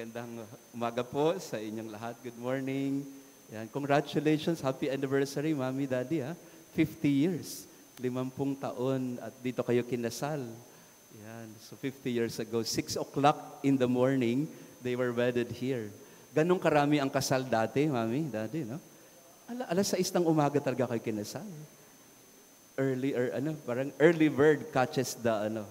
Magandang umaga po sa inyong lahat. Good morning. Yan. Congratulations. Happy anniversary, Mami, Daddy. 50 years. 50 taon at dito kayo kinasal. Yan. So 50 years ago, 6 o'clock in the morning, they were wedded here. Ganong karami ang kasal dati, Mami, Daddy, no? Alas 6 ng umaga talaga kayo kinasal. Parang early bird catches the,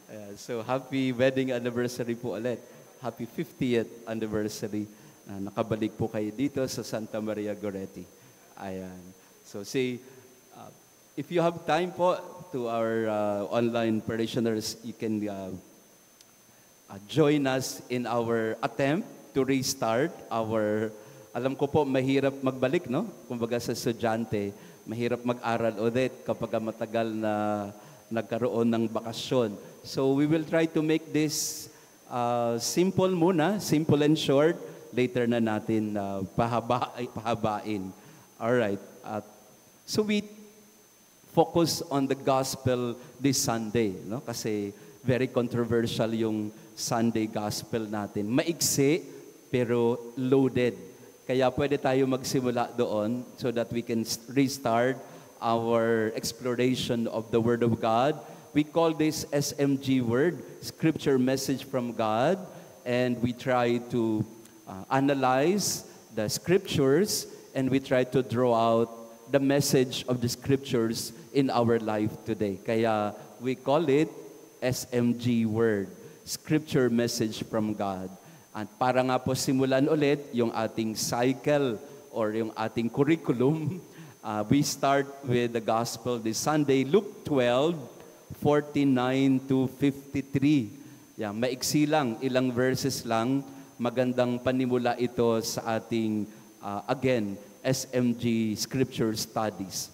Ayan, so happy wedding anniversary po ulit. Happy 50th anniversary. Nakabalik po kayo dito sa Santa Maria Goretti. Ayan. So if you have time po to our online parishioners, you can join us in our attempt to restart our, alam ko po mahirap magbalik, no? Kumbaga sa estudyante, mahirap mag-aral ulit kapag matagal na nagkaroon ng bakasyon. So we will try to make this simple muna, simple and short. Later na natin pahabain. Alright. So we focus on the gospel this Sunday, no? Kasi very controversial yung Sunday gospel natin. Maigsi pero loaded. Kaya pwede tayo magsimula doon so that we can restart our exploration of the Word of God. We call this SMG Word, Scripture Message from God, and we try to analyze the Scriptures, and we try to draw out the message of the Scriptures in our life today. Kaya we call it SMG Word, Scripture Message from God. At para nga po simulan ulit yung ating cycle or yung ating curriculum, we start with the gospel this Sunday, Luke 12:49 to 53. Yeah, maiksi lang, ilang verses lang. Magandang panimula ito sa ating, again, SMG Scripture Studies.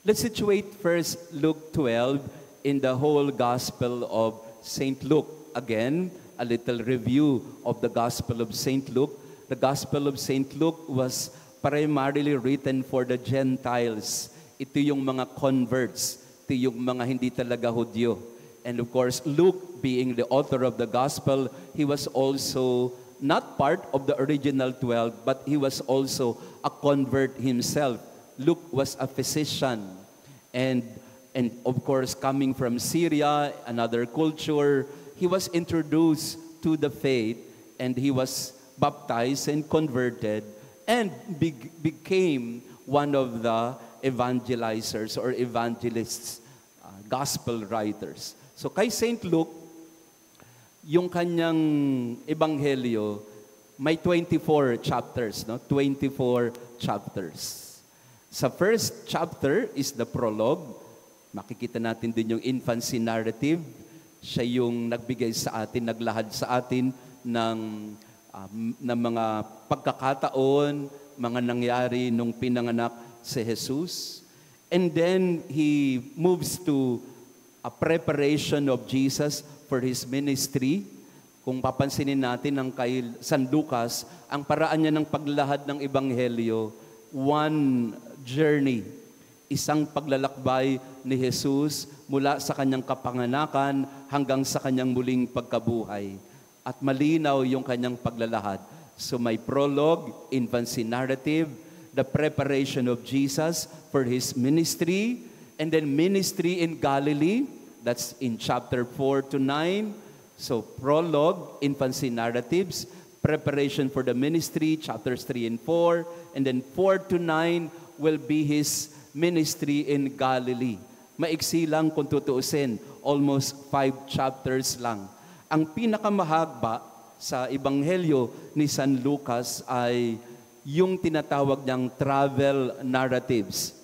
Let's situate first Luke 12 in the whole gospel of St. Luke. Again, a little review of the gospel of St. Luke. The gospel of St. Luke was primarily written for the Gentiles. Ito yung mga converts. Ito yung mga hindi talaga Hudyo. And of course, Luke, being the author of the gospel, he was also not part of the original 12, but he was also a convert himself. Luke was a physician. And of course, coming from Syria, another culture, he was introduced to the faith, and he was baptized and converted, and became one of the evangelizers or evangelists, gospel writers. So kay St. Luke, yung kanyang ebanghelyo, may 24 chapters, no? 24 chapters. Sa first chapter is the prologue. Makikita natin din yung infancy narrative. Siya yung nagbigay sa atin, naglahad sa atin ng mga pagkakataon, mga nangyari nung pinanganak si Jesus. And then he moves to a preparation of Jesus for his ministry. Kung papansinin natin ang kay San Lucas, ang paraan niya ng paglahad ng ebanghelyo, one journey, isang paglalakbay ni Jesus mula sa kanyang kapanganakan hanggang sa kanyang muling pagkabuhay. At malinaw yung kanyang paglalahad. So may prologue, infancy narrative, the preparation of Jesus for his ministry, and then ministry in Galilee, that's in chapter 4 to 9. So prologue, infancy narratives, preparation for the ministry, chapters 3 and 4, and then 4 to 9 will be his ministry in Galilee. Maiksi lang kung tutuusin, almost 5 chapters lang. Ang pinakamahaba sa ebanghelyo ni San Lucas ay yung tinatawag niyang travel narratives.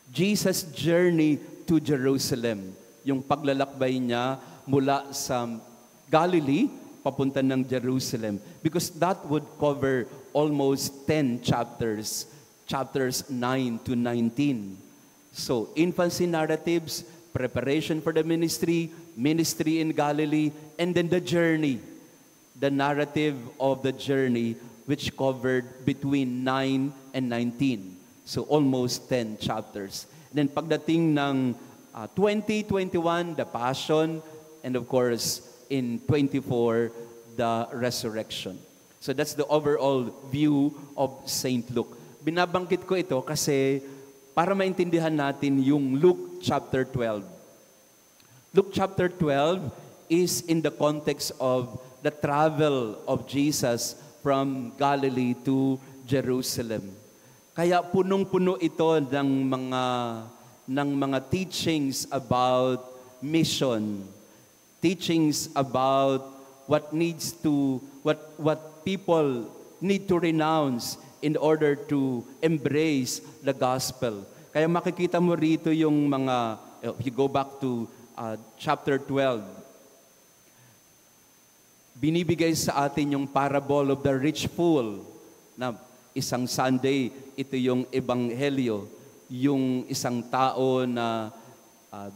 Jesus' journey to Jerusalem, yung paglalakbay niya mula sa Galilee papunta ng Jerusalem, because that would cover almost 10 chapters, chapters 9 to 19. So, infancy narratives, preparation for the ministry, ministry in Galilee, and then the journey, the narrative of the journey, which covered between 9 and 19. So, almost 10 chapters. And then pagdating ng 2021, the Passion, and of course, in 24, the resurrection. So that's the overall view of Saint Luke. Binabanggit ko ito kasi para maintindihan natin yung Luke chapter 12. Luke chapter 12 is in the context of the travel of Jesus from Galilee to Jerusalem. Kaya punong-puno ito ng mga teachings about mission, teachings about what people need to renounce in order to embrace the gospel. Kaya makikita mo rito yung mga, if you go back to chapter 12, binibigay sa atin yung parable of the rich fool, na isang Sunday, ito yung ebanghelyo, yung isang tao na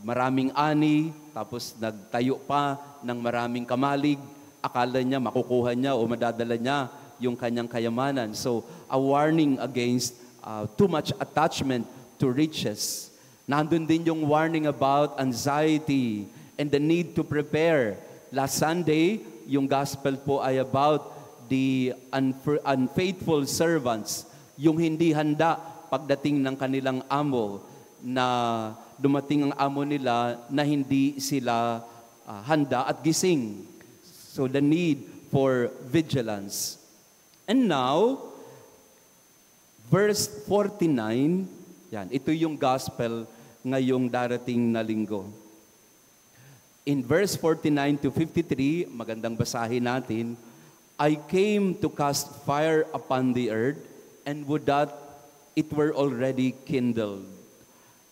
maraming ani, tapos nagtayo pa ng maraming kamalig, akala niya makukuha niya o madadala niya yung kanyang kayamanan. So, a warning against too much attachment to riches. Nandun din yung warning about anxiety and the need to prepare. Last Sunday, yung gospel po ay about the unfaithful servants, yung hindi handa pagdating ng kanilang amo, na dumating ang amo nila na hindi sila handa at gising. So the need for vigilance. And now, verse 49, yan, ito yung gospel ngayong darating na linggo. In verse 49 to 53, magandang basahin natin, I came to cast fire upon the earth, and would that it were already kindled.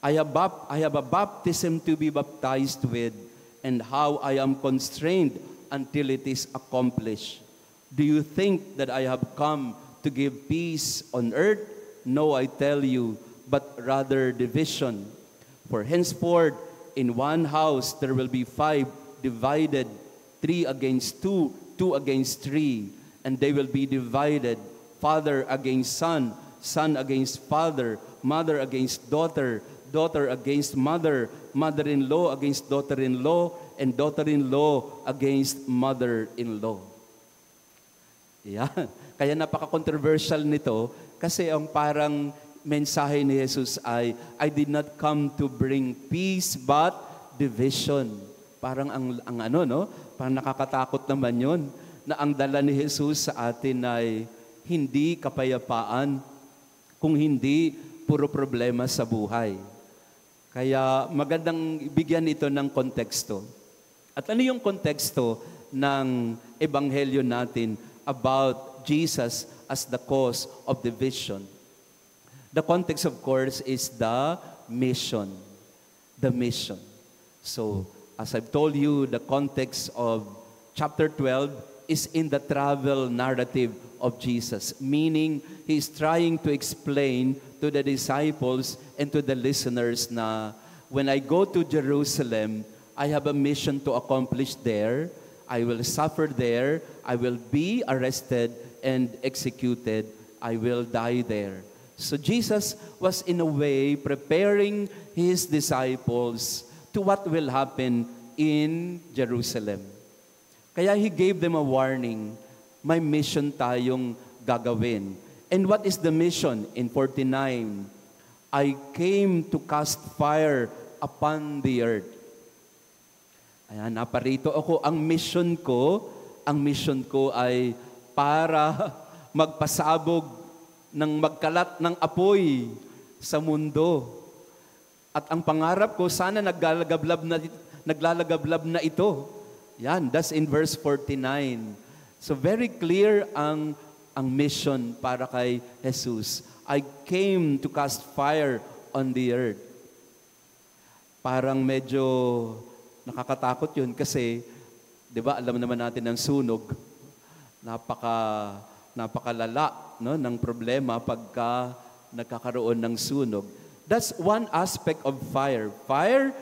I have a baptism to be baptized with, and how I am constrained until it is accomplished. Do you think that I have come to give peace on earth? No, I tell you, but rather division. For henceforth, in one house there will be 5 divided, 3 against 2, 2 against 3, and they will be divided, father against son, son against father, mother against daughter, daughter against mother, mother-in-law against daughter-in-law, and daughter-in-law against mother-in-law. Yan. Kaya napaka-controversial nito kasi ang parang mensahe ni Jesus ay, I did not come to bring peace but division. Parang ang ano, no? Parang nakakatakot naman yun na ang dala ni Jesus sa atin ay hindi kapayapaan, kung hindi puro problema sa buhay. Kaya magandang bigyan ito ng konteksto. At ano yung konteksto ng ebanghelyo natin about Jesus as the cause of division? The context, of course, is the mission. The mission. So, as I've told you, the context of chapter 12 is in the travel narrative of Jesus, meaning He's trying to explain to the disciples and to the listeners na when I go to Jerusalem, I have a mission to accomplish there. I will suffer there. I will be arrested and executed. I will die there. So Jesus was in a way preparing His disciples to what will happen in Jerusalem. Kaya He gave them a warning, may mission tayong gagawin. And what is the mission? In 49, I came to cast fire upon the earth. Ayan, naparito ako. Ang mission ko ay para magpasabog ng magkalat ng apoy sa mundo. At ang pangarap ko, sana naglalagablab na ito. Yan, that's in verse 49. So very clear ang mission para kay Jesus. I came to cast fire on the earth. Parang medyo nakakatakot yun kasi, di ba, alam naman natin ang sunog, napakalala, no, ng problema pagka nagkakaroon ng sunog. That's one aspect of fire. Fire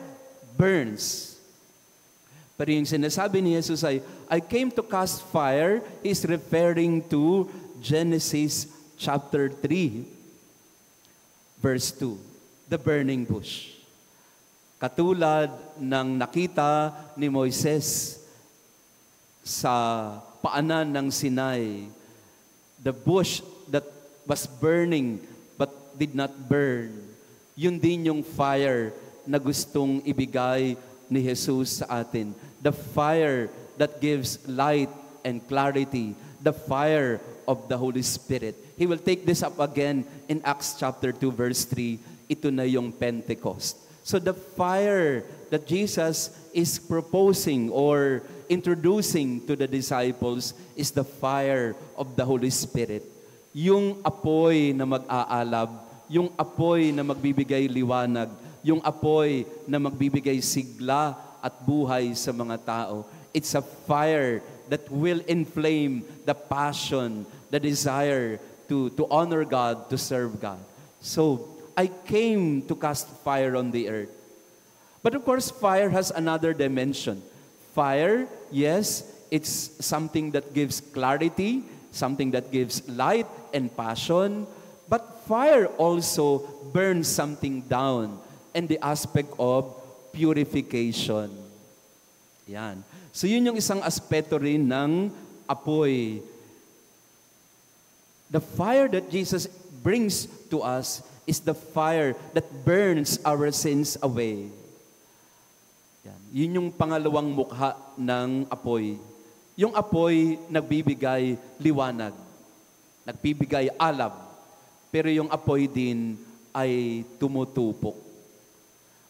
burns. Pero yung sinasabi ni Jesus ay, I came to cast fire, is referring to Genesis chapter 3, verse 2, the burning bush. Katulad ng nakita ni Moises sa paanan ng Sinai, the bush that was burning but did not burn, yun din yung fire na gustong ibigay ni Jesus sa atin. The fire that gives light and clarity, the fire of the Holy Spirit. He will take this up again in Acts chapter 2 verse 3. Ito na yung Pentecost. So the fire that Jesus is proposing or introducing to the disciples is the fire of the Holy Spirit. Yung apoy na mag-aalab, yung apoy na magbibigay liwanag, yung apoy na magbibigay sigla at buhay sa mga tao. It's a fire that will inflame the passion, the desire to honor God, to serve God. So, I came to cast fire on the earth. But of course, fire has another dimension. Fire, yes, it's something that gives clarity, something that gives light and passion. But fire also burns something down in the aspect of purification. Yan. So yun yung isang aspeto rin ng apoy. The fire that Jesus brings to us is the fire that burns our sins away. Yan. Yun yung pangalawang mukha ng apoy. Yung apoy nagbibigay liwanag, nagbibigay alab, pero yung apoy din ay tumutupok.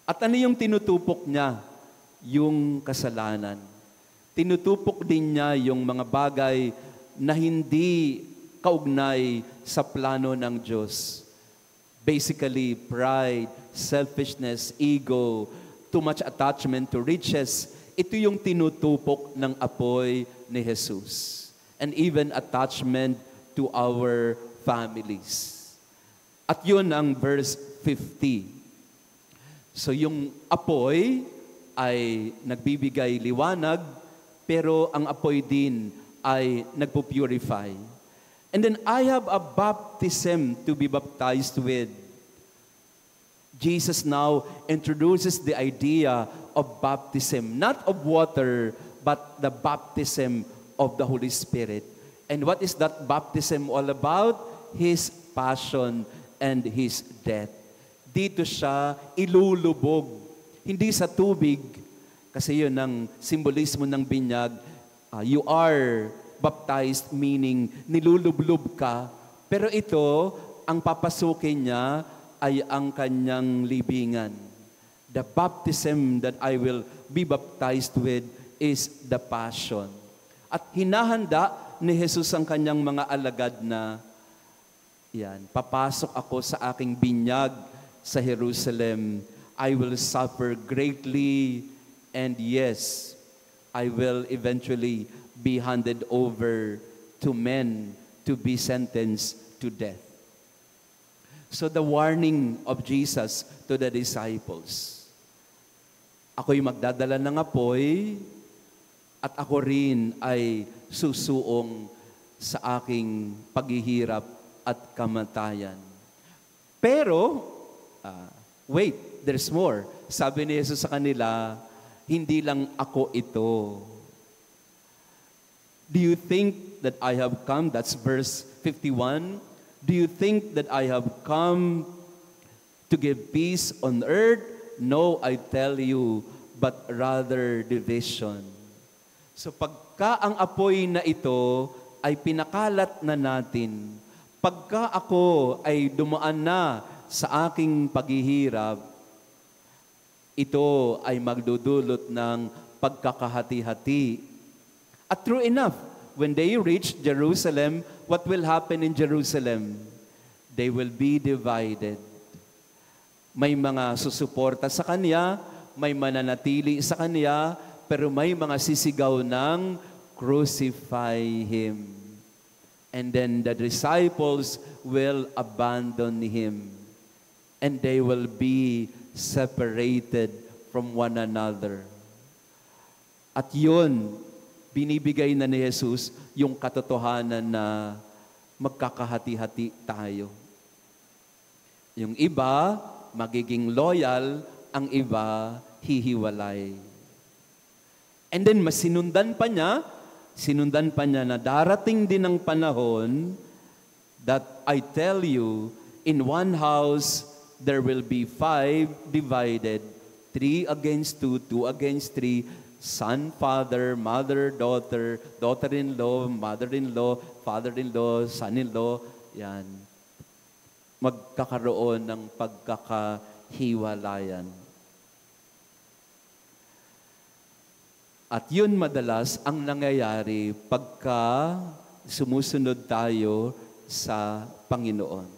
At ano yung tinutupok niya? Yung kasalanan. Tinutupok din niya yung mga bagay na hindi kaugnay sa plano ng Diyos. Basically, pride, selfishness, ego, too much attachment to riches. Ito yung tinutupok ng apoy ni Jesus. And even attachment to our families. At yun ang verse 50. So yung apoy ay nagbibigay liwanag, pero ang apoy din ay nagpo-purify. And then I have a baptism to be baptized with. Jesus now introduces the idea of baptism, not of water, but the baptism of the Holy Spirit. And what is that baptism all about? His passion and His death. Dito siya ilulubog. Hindi sa tubig, kasi yun ang simbolismo ng binyag. You are baptized, meaning nilulublob ka. Pero ito, ang papasukin niya ay ang kanyang libingan. The baptism that I will be baptized with is the passion. At hinahanda ni Jesus ang kanyang mga alagad na, yan, papasok ako sa aking binyag sa Jerusalem. I will suffer greatly, and yes, I will eventually be handed over to men to be sentenced to death. So the warning of Jesus to the disciples, ako'y magdadala ng apoy at ako rin ay susuong sa aking paghihirap at kamatayan. Pero, wait, there's more. Sabi ni Jesus sa kanila, hindi lang ako ito. Do you think that I have come? That's verse 51. Do you think that I have come to give peace on earth? No, I tell you, but rather division. So pagka ang apoy na ito ay pinakalat na natin, pagka ako ay dumaan na sa aking paghihirap, ito ay magdudulot ng pagkakahati-hati. At true enough, when they reach Jerusalem, what will happen in Jerusalem? They will be divided. May mga susuporta sa Kanya, may mananatili sa Kanya, pero may mga sisigaw ng crucify Him. And then the disciples will abandon Him. And they will be separated from one another. At yun, binibigay na ni Jesus yung katotohanan na magkakahati-hati tayo. Yung iba, magiging loyal, ang iba, hihiwalay. And then, masinundan pa niya Sinundan pa niya na darating din ang panahon that I tell you, in one house there will be 5 divided, 3 against 2, 2 against 3, son, father, mother, daughter, daughter-in-law, mother-in-law, father-in-law, son-in-law, yan. Magkakaroon ng pagkakahiwalayan. At yun madalas ang nangyayari pagka sumusunod tayo sa Panginoon.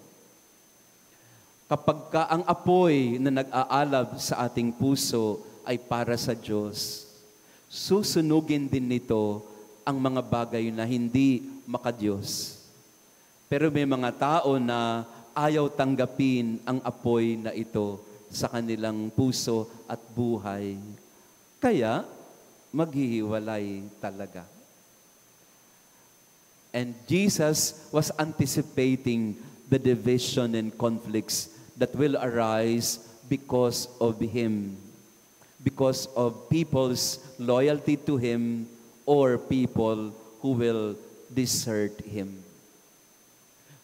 Kapag ka ang apoy na nag-aalab sa ating puso ay para sa Diyos, susunugin din nito ang mga bagay na hindi makadiyos. Pero may mga tao na ayaw tanggapin ang apoy na ito sa kanilang puso at buhay. Kaya, maghihiwalay talaga. And Jesus was anticipating the division and conflicts that will arise because of Him, because of people's loyalty to Him or people who will desert Him.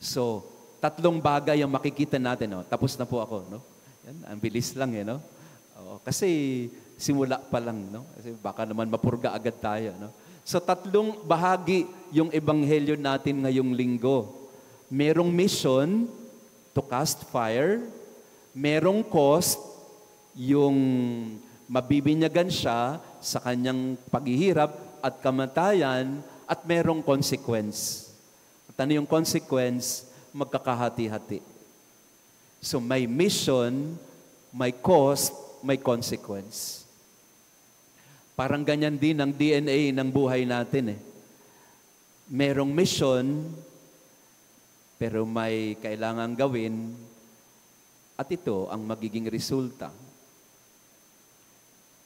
So, 3 bagay ang makikita natin. No? Tapos na po ako. No? Yan, ang bilis lang. No? Kasi simula pa lang. No? Kasi baka naman mapurga agad tayo. No? So 3 bahagi yung ebanghelyo natin ngayong linggo. Merong mission to cast fire, merong cost, yung mabibinyagan siya sa kanyang paghihirap at kamatayan, at merong consequence. At ano yung consequence? Magkakahati-hati. So may mission, may cost, may consequence. Parang ganyan din ang DNA ng buhay natin. Merong mission, pero may kailangang gawin, at ito ang magiging resulta.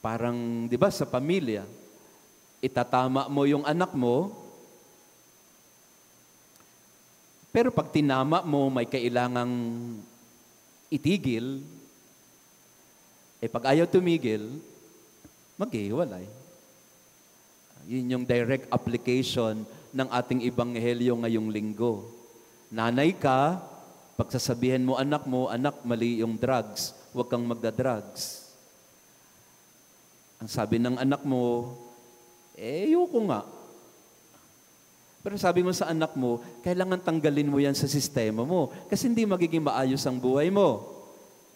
Parang, di ba, sa pamilya, itatama mo yung anak mo, pero pag tinama mo, may kailangang itigil, pag ayaw tumigil, maghihiwalay. Yun yung direct application ng ating ebanghelyo ngayong linggo. Nanay ka, pagsasabihin mo, anak, mali yung drugs, huwag kang magda-drugs. Ang sabi ng anak mo, ayoko nga. Pero sabi mo sa anak mo, kailangan tanggalin mo yan sa sistema mo kasi hindi magiging maayos ang buhay mo.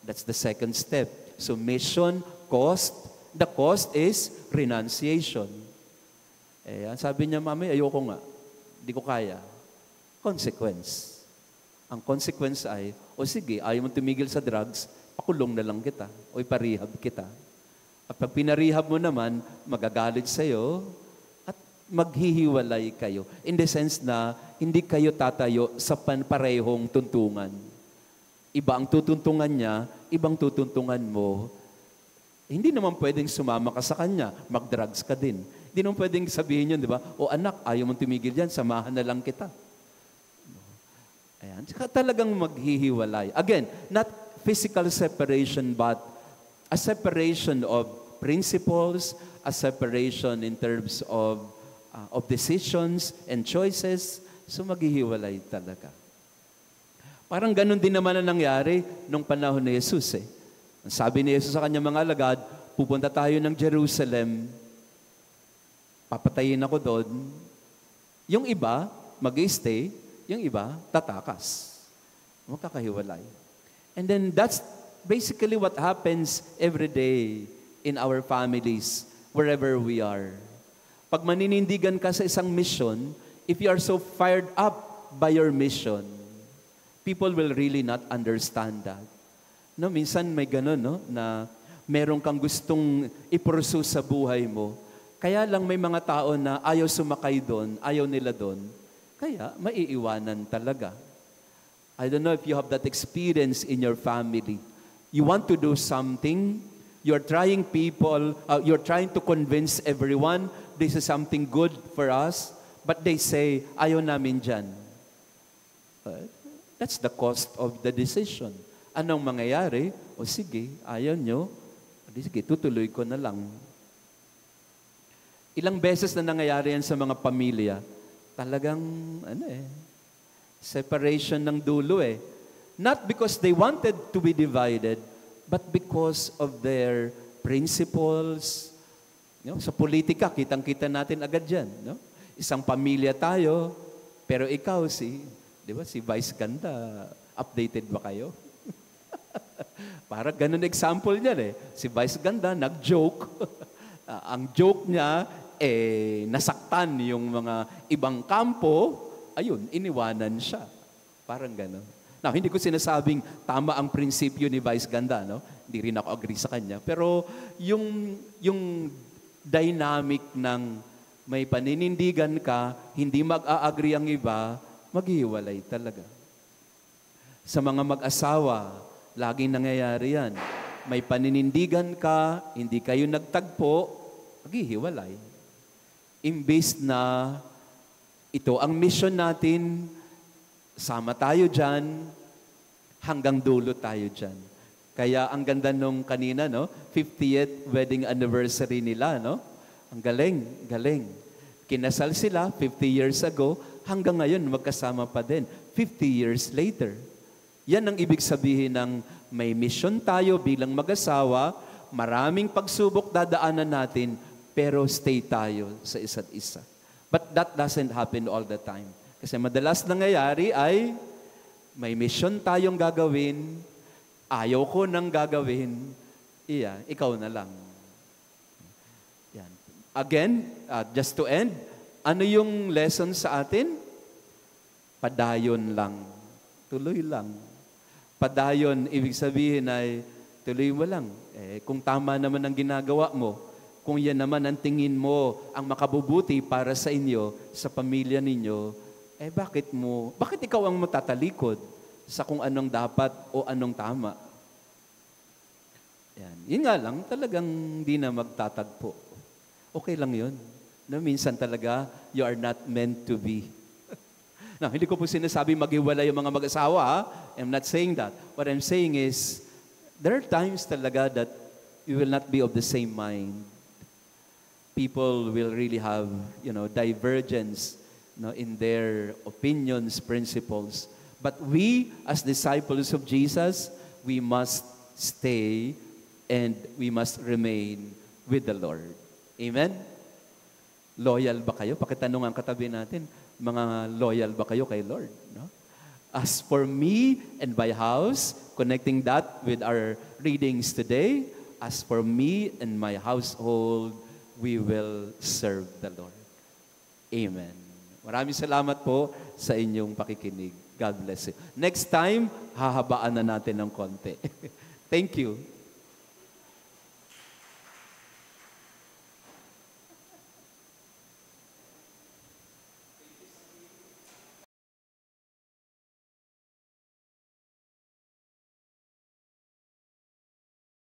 That's the second step. So mission, cost. The cost is renunciation. Sabi niya, mami, ayoko nga. Hindi ko kaya. Consequence. Ang consequence ay, sige, ayaw mo tumigil sa drugs, pakulong na lang kita. O iparehab kita. At pag pinarehab mo naman, magagalit sa'yo at maghihiwalay kayo. In the sense na, hindi kayo tatayo sa parehong tuntungan. Iba ang tutuntungan niya, ibang tutuntungan mo. Hindi naman pwedeng sumama ka sa kanya, mag-drugs ka din. Hindi naman pwedeng sabihin yun, di ba? O anak, ayaw mong tumigil yan, samahan na lang kita. Ayan, saka talagang maghihiwalay. Again, not physical separation, but a separation of principles, a separation in terms of decisions and choices. So maghihiwalay talaga. Parang ganun din naman ang nangyari nung panahon ni Jesus. Sabi ni Jesus sa kanyang mga alagad, pupunta tayo ng Jerusalem, papatayin ako doon. Yung iba, mag-stay, yung iba, tatakas. Magkakahiwalay. And then that's basically what happens every day in our families, wherever we are. Pag maninindigan ka sa isang mission, if you are so fired up by your mission, people will really not understand that. No, minsan may ganun, no, na meron kang gustong i-pursue sa buhay mo. Kaya lang may mga tao na ayaw sumakay doon, ayaw nila doon. Kaya maiiwanan talaga. I don't know if you have that experience in your family. You want to do something, you're trying to convince everyone this is something good for us, but they say, ayaw namin dyan. That's the cost of the decision. Anong mangyayari? Sige, ayaw nyo. Sige, tutuloy ko na lang. Ilang beses na nangyayari yan sa mga pamilya. Talagang, separation ng dulo eh. Not because they wanted to be divided, but because of their principles. Sa politika, kitang-kita natin agad yan. No? Isang pamilya tayo, pero ikaw di ba, si Vice Ganda, updated ba kayo? Parang ganun example niyan eh. Si Vice Ganda, nag-joke. Ang joke niya, nasaktan yung mga ibang kampo, ayun, iniwanan siya. Parang ganun. Now, hindi ko sinasabing tama ang prinsipyo ni Vice Ganda, no? Hindi rin ako agree sa kanya. Pero yung dynamic ng may paninindigan ka, hindi mag-a-agree ang iba, maghihiwalay talaga. Sa mga mag-asawa, laging nangyayari yan. May paninindigan ka, hindi kayo nagtagpo, maghihiwalay. Imbes na ito ang mission natin, sama tayo dyan, hanggang dulo tayo dyan. Kaya ang ganda nung kanina, no? 50th wedding anniversary nila, no? Ang galing, galing. Kinasal sila 50 years ago, hanggang ngayon magkasama pa din. 50 years later. Yan ang ibig sabihin ng may mission tayo bilang mag-asawa, maraming pagsubok dadaanan natin, pero stay tayo sa isa't isa. But that doesn't happen all the time. Kasi madalas nangyayari ay may mission tayong gagawin, ayaw ko nang gagawin, ikaw na lang. Yan. Again, just to end, ano yung lesson sa atin? Padayon lang. Tuloy lang. Padayon, ibig sabihin ay tuloy mo lang. Kung tama naman ang ginagawa mo, kung yan naman ang tingin mo ang makabubuti para sa inyo, sa pamilya ninyo, bakit ikaw ang matatalikod sa kung anong dapat o anong tama? Yan. Yun nga lang, talagang di na magtatagpo. Okay lang yun. No, minsan talaga, you are not meant to be. Now, hindi ko po sinasabi maghiwalay yung mga mag-asawa. Ha? I'm not saying that. What I'm saying is, there are times talaga that you will not be of the same mind. People will really have, divergence in their opinions, principles. But we, as disciples of Jesus, we must stay and we must remain with the Lord. Amen? Loyal ba kayo? Pakitanong ang katabi natin, mga loyal ba kayo kay Lord? No? As for me and my house, connecting that with our readings today, as for me and my household, we will serve the Lord. Amen. Maraming salamat po sa inyong pakikinig. God bless you. Next time, hahabaan na natin ng konti. Thank you.